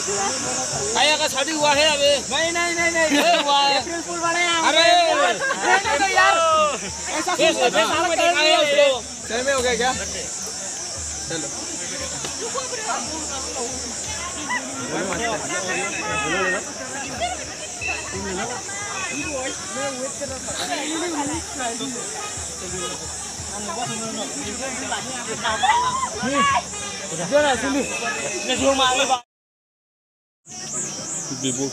आया का शादी हुआ है अबे? नहीं हुआ है। अप्रैल फूल वाले अरे नहीं तो यार ऐसा ये साल में देखा है उसको। सही में हो गया क्या? चलो Bibu.